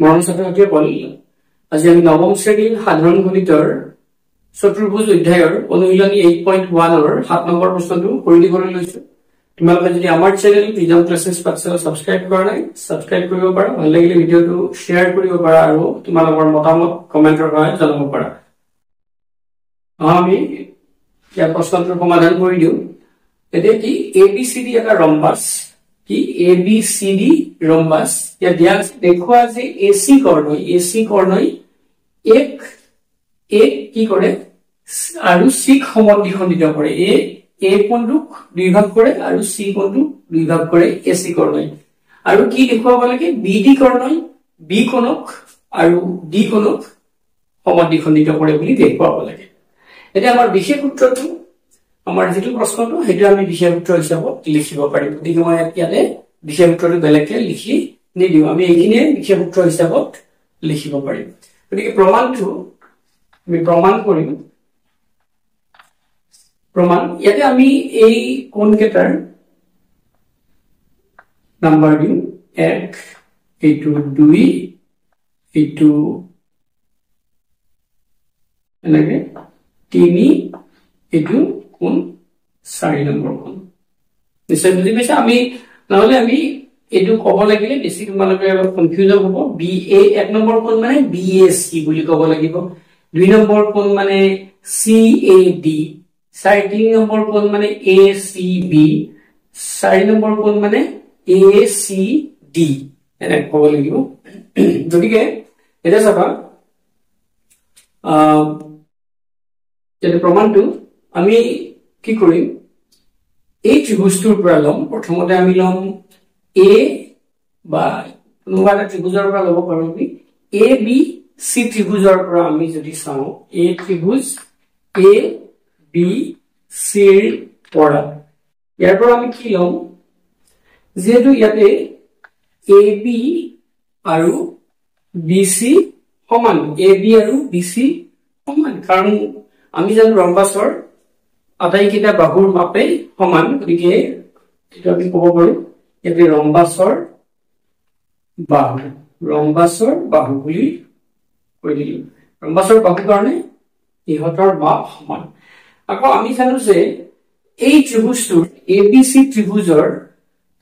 মৰম ছাত্ৰ-ছাত্ৰীসকল, আজি আমি নৱম শ্ৰেণীৰ সাধাৰণ গণিতৰ চতুৰ্ভুজ অধ্যায়ৰ অনুশীলনী 8.1 ৰ 7 নম্বৰ প্ৰশ্নটো কৰি দিবলৈ লৈছো। তোমালোকে যদি আমাৰ চেনেল নিজাম ক্লাছেছ পাঠশালা সাবস্ক্ৰাইব কৰা নাই, সাবস্ক্ৰাইব কৰিব পাৰা, ভাল লাগিলে ভিডিওটো শেয়াৰ কৰিব পাৰা আৰু তোমালোকৰ মতামত কমেন্টৰ সহায়ত জনাব পাৰা। আমি ইয়াৰ প্ৰশ্নটোৰ সমাধান কৰি দিওঁ। এতিয়া কি ABCD এটা ৰম্বাস, কি ABCD ৰম্বাস या দিয়া দেখুৱা যে AC কৰ্ণই এক কি কৰে আৰু C সমদ্বিখণ্ডিত কৰে। A কোণটোক দুই ভাগ কৰে আৰু C কোণটোক দুই ভাগ কৰে AC কৰ্ণই। আৰু কি দেখুৱাব লাগে BD কৰ্ণই B কোণক আৰু D কোণক সমদ্বিখণ্ডিত কৰে বুলি দেখুৱাব লাগে। এটা আমাৰ বিশেষ সূত্ৰটো আমাৰ যেটো প্ৰশ্নটো হেতু আমি বিশেষ সূত্ৰ হিচাপত লিখিব পাৰিম। গতিকে মই ইয়াতে বিশেষ সূত্ৰটো বেলেগকে লিখি নিদিও, আমি এইখিনিয়ে বিশেষ সূত্ৰ হিচাপত লিখিব পাৰিম। গতিকে প্ৰমাণটো আমি প্ৰমাণ কৰিম। প্ৰমাণ ইয়াতে আমি এই কোণ কেটাৰ নাম্বাৰ দিম 1 এইটো 2 এইটো এনেকে 3 এইটো কোণ 4 নম্বৰ কোণ। নিশ্চয় বুজি পাইছা। আমি নহলে আমি এইটো ক'ব লাগিলে বেছি তোমালোকে অলপ কনফিউজন হ'ব। BA 1 নম্বৰ কোণ মানে BAC বুলি ক'ব লাগিব, 2 নম্বৰ কোণ মানে CAD, 3 নম্বৰ কোণ মানে ACB, 4 নম্বৰ কোণ মানে ACD এনে ক'ব লাগিব। গতিকে এটা চাবা যেনে প্ৰমাণটো আমি কি কৰিম, এই ত্ৰিভুজটোৰ পৰা লম। প্ৰথমতে আমি লম A বা কোনোবা এটা ত্ৰিভুজৰ পৰা ল'ব পাৰো আমি ABC ত্ৰিভুজৰ পৰা আমি যদি চাওঁ A ত্ৰিভুজ ABC ৰ পৰা ইয়াৰ পৰা আমি কি লম, যেহেতু ইয়াতে AB আৰু BC সমান, AB আৰু BC সমান, কাৰণ আমি জানো ৰম্বাসৰ আটাইকেইটা বাহুৰ মাপে সমান। গতিকে এটা আমি ক'ব পাৰো ইয়াতে ৰম্বাসৰ বাহু বুলি কৈ দিলো। ৰম্বাসৰ বাহু কাৰণে ইহঁতৰ মাপ সমান। আকৌ আমি জানো যে এই ত্ৰিভুজটোৰ ABC ত্ৰিভুজৰ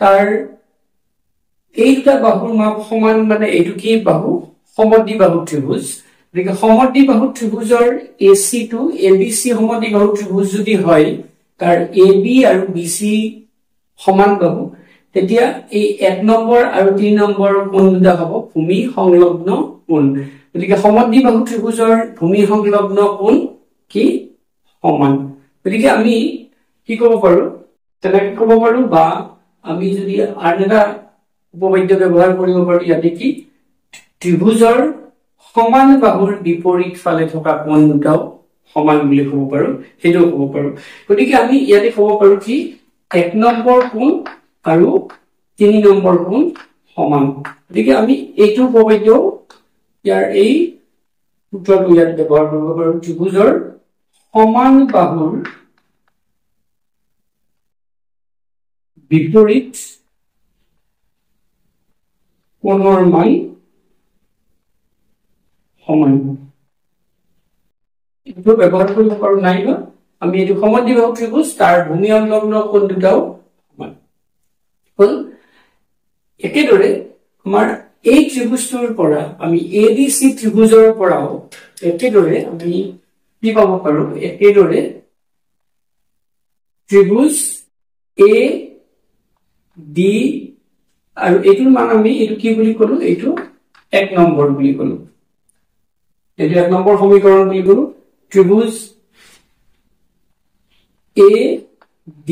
তাৰ এই দুটা বাহুৰ মাপ সমান, মানে এইটো কি বাহু সমদ্বিবাহু ত্ৰিভুজ। গতিকে সমদ্বিবাহু ত্ৰিভুজৰ AC টো ABC সমদ্বিবাহু ত্ৰিভুজ যদি হয়, তাৰ AB আৰু BC সমান বাহু, তেতিয়া এই 1 নম্বৰ আৰু 3 নম্বৰ কোণ দুটা হ'ব ভূমি সংলগ্ন কোণ। গতিকে সমদ্বিবাহু ত্ৰিভুজৰ ভূমি সংলগ্ন কোণ কি সমান। গতিকে আমি কি ক'ব পাৰো, তেনেকে ক'ব পাৰো, বা আমি যদি আন এটা উপবাদ্য ব্যৱহাৰ কৰিব পাৰো, ইয়াতে কি ত্ৰিভুজৰ সমান বাহুৰ বিপৰীত ফালে থকা কোণ দুটাও সমান বুলি ক'ব পাৰো, সেইটোও ক'ব পাৰো। গতিকে আমি ইয়াতে ক'ব পাৰো কি 1 নম্বৰ কোণ আৰু 3 নম্বৰ কোণ সমান। গতিকে আমি এইটো উপবাদ্য ইয়াৰ এই সূত্ৰটো ইয়াত ব্যৱহাৰ কৰিব পাৰো, ত্ৰিভুজৰ সমান বাহুৰ বিপৰীত কোণৰ মান সমান। এইটো ব্যৱহাৰ কৰিব পাৰো নাইবা আমি এইটো সমদ্বিবাহু ত্ৰিভুজ, তাৰ ভূমি সংলগ্ন কোণ দুটাও সমান হ'ল। একেদৰে আমাৰ এই ত্ৰিভুজটোৰ পৰা আমি ABC ত্ৰিভুজৰ পৰাও একেদৰে আমি কি পাব পাৰো, একেদৰে ত্ৰিভুজ AD আৰু এইটোৰ মান আমি এইটো কি বুলি ক'লো, এইটো 1 নম্বৰ বুলি ক'লো, এইটো 1 নম্বৰ সমীকৰণ বুলি ক'লো। ত্ৰিভুজ ADC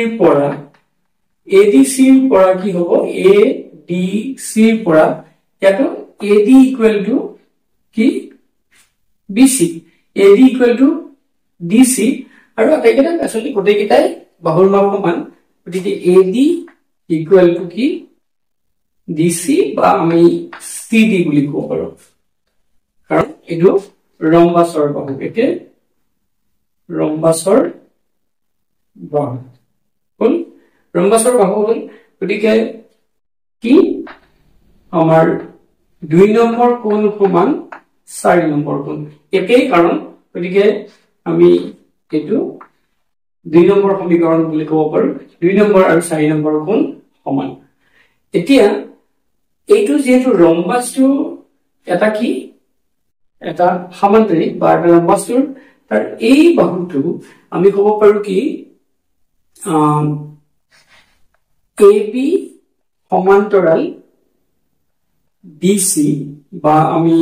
ৰ পৰা ADC ৰ পৰা কি হ'ব, ADC ৰ পৰা ইয়াতো AD ইকুৱেল টু কি BC, AD equal to DC, আৰু আটাইকেইটা আসলে গোটেইকেইটাই বাহুৰ মাপ সমান। গতিকে AD ইকুৱেল টু কি DC বা আমি CD বুলি ক'ব পাৰো, কাৰণ এইটো ৰম্বাসৰ বাহু। একে ৰম্বাসৰ বাহু হ'ল, ৰম্বাসৰ বাহু হ'ল। গতিকে কি আমাৰ 2 নম্বৰ কোণ সমান 4 নম্বৰ কোণ একেই কাৰণ গতিকে আমি এটো 2 নম্বৰ সমীকৰণ বুলি ক'ব পাৰো 2 নম্বৰ আৰু 4 নম্বৰ কোণ সমান এতিয়া এইটো যেটো ৰম্বাসটো এটা কি এটা সমান্তৰিক বা ৰম্বাসৰ তাৰ এই বাহুটো আমি ক'ব পাৰো কি AB সমান্তৰাল BC বা আমি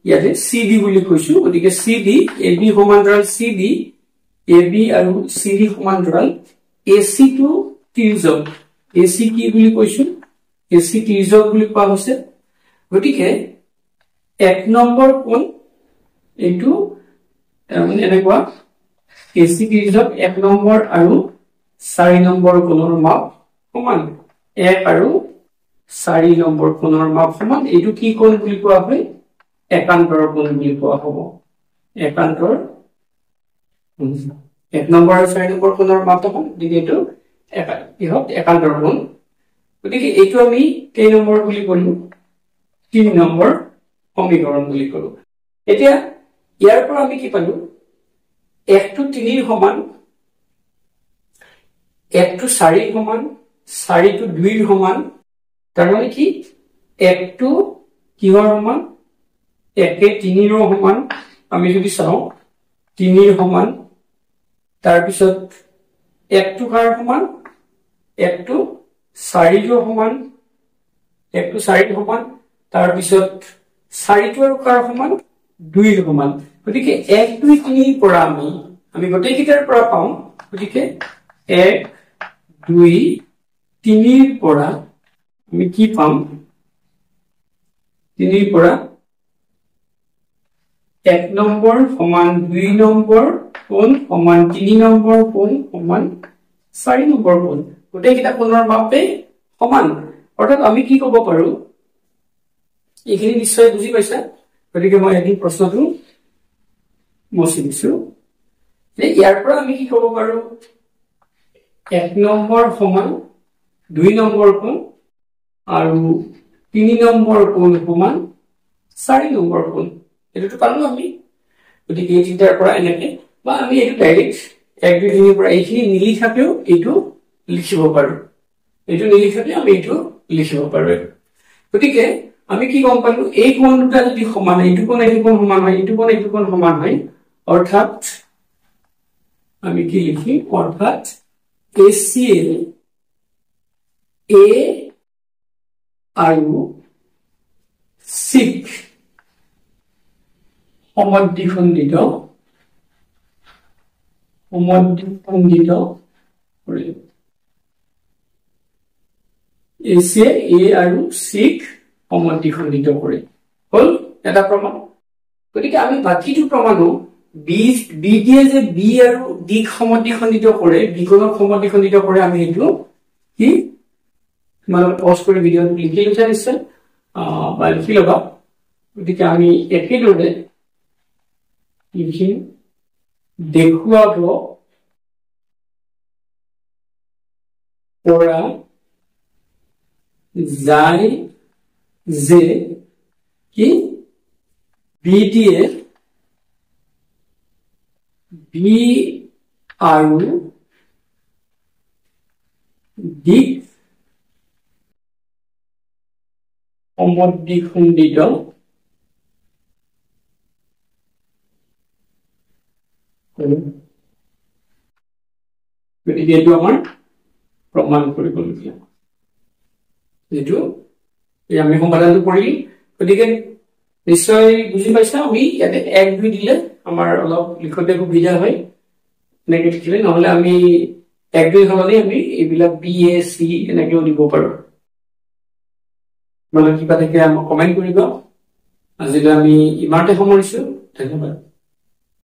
ইয়াতে CD বুলি কৈছো গতিকে CD AB সমান্তৰাল CD AB আৰু CD সমান্তৰাল AC টু ত্ৰিজক AC কি বুলি কৈছো AC ত্ৰিজক বুলি কোৱা হৈছে গতিকে 1 নম্বৰ কোণ এইটো মানে এনেকুৱা AC ত্ৰিজক 1 নম্বৰ আৰু 4 নম্বৰ কোণৰ মাপ সমান 1 আৰু 4 নম্বৰ কোণৰ মাপ সমান এইটো কি কোণ বুলি কোৱা হয় একান্তৰ কোণ বুলি কোৱা হ'ব একান্তৰ 1 নম্বৰ আৰু 4 নম্বৰ কোণৰ মাপ সমান দিটো একান্তৰ কোণ গতিকে এইটো আমি কেই নম্বৰ বুলি ক'লো 3 নম্বৰ সমীকৰণ বুলি ক'লো এতিয়া ইয়াৰ পৰা আমি কি পালো 1 টু 3 ৰ সমান 1 টু 4 ৰ সমান 4 টু 2 ৰ সমান তাৰ মানে কি 1 টু কিহৰ সমান 1 কে 3 ৰ সমান আমি যদি চাও 3 ৰ সমান তাৰ পিছত 1 টু কাৰ সমান 1 টু 4 ৰ সমান 1 টু 4 ৰ সমান তাৰ পিছত 4 টু আৰু কাৰ সমান 2 ৰ সমান গতিকে 1 2 3 ৰ পৰা আমি গোটেই কিটাৰ পৰা পাম গতিকে 1 2 3 ৰ পৰা আমি কি পাম 3 ৰ পৰা 1 নম্বৰ সমান 2 নম্বৰ কোণ সমান 3 নম্বৰ কোণ সমান 4 নম্বৰ কোণ গোটেই কিটা কোণৰ মাপে সমান অৰ্থাৎ আমি কি ক'ব পাৰো এইখিনি নিশ্চয় বুজি পাইছা গতিকে মই এই প্ৰশ্নটো মচি দিছো ইয়াৰ পৰা আমি কি ক'ব পাৰো 1 নম্বৰ সমান 2 নম্বৰ কোণ আৰু 3 নম্বৰ কোণ সমান 4 নম্বৰ কোণ এটো পালো আমি গতিকে এই তিনটাৰ পৰা এনেকে বা আমি এটো ডাইৰেক্ট 1 2 3 ৰ পৰা এইখিনি নিলিখাকেও এটো লিখিব পাৰো এটো নিলিখাকে আমি এটো লিখিব পাৰো গতিকে আমি কি গম পালো এই কোণ দুটা যদি সমান হয় এইটো কোণ সমান হয় এইটো কোণ সমান হয় অৰ্থাৎ আমি কি লিখি অৰ্থাৎ ACL A আৰু SIC সমদ্বিখণ্ডিত কৰে ACL A আৰু SIC সমদ্বিখণ্ডিত কৰে হল এটা প্ৰমাণ গতিকে আমি বাকিটো প্ৰমাণো B দিয়ে যে B আৰু D সমদ্বিখণ্ডিত কৰে B কোণক সমদ্বিখণ্ডিত কৰে আমি হেতু কি মানে পজ কৰি ভিডিওটো লিখি লৈছা নিশ্চয় বা লিখি লবা গতিকে আমি একেদৰে লিখি দেখুৱাব পৰা যায় যে কি B দিয়ে B আৰু D সমদ্বিখণ্ডিত গতিকে এইটো আমাৰ প্ৰমাণ কৰিবলগীয়া যেটো আমি সমাধানটো কৰিলি গতিকে নিশ্চয় বুজি পাইছা আমি ইয়াতে 1 2 দিলে আমাৰ অলপ লিখতে সুবিধা হয় নেকি লিখিলে নহলে আমি 1 2 হলনি আমি এইবিলাক B A C এনেকেও দিব পাৰো মানে কিবা থাকে আমাক কমেন্ট কৰিবা আজিলৈ আমি ইমানতে সামৰিছো ধন্যবাদ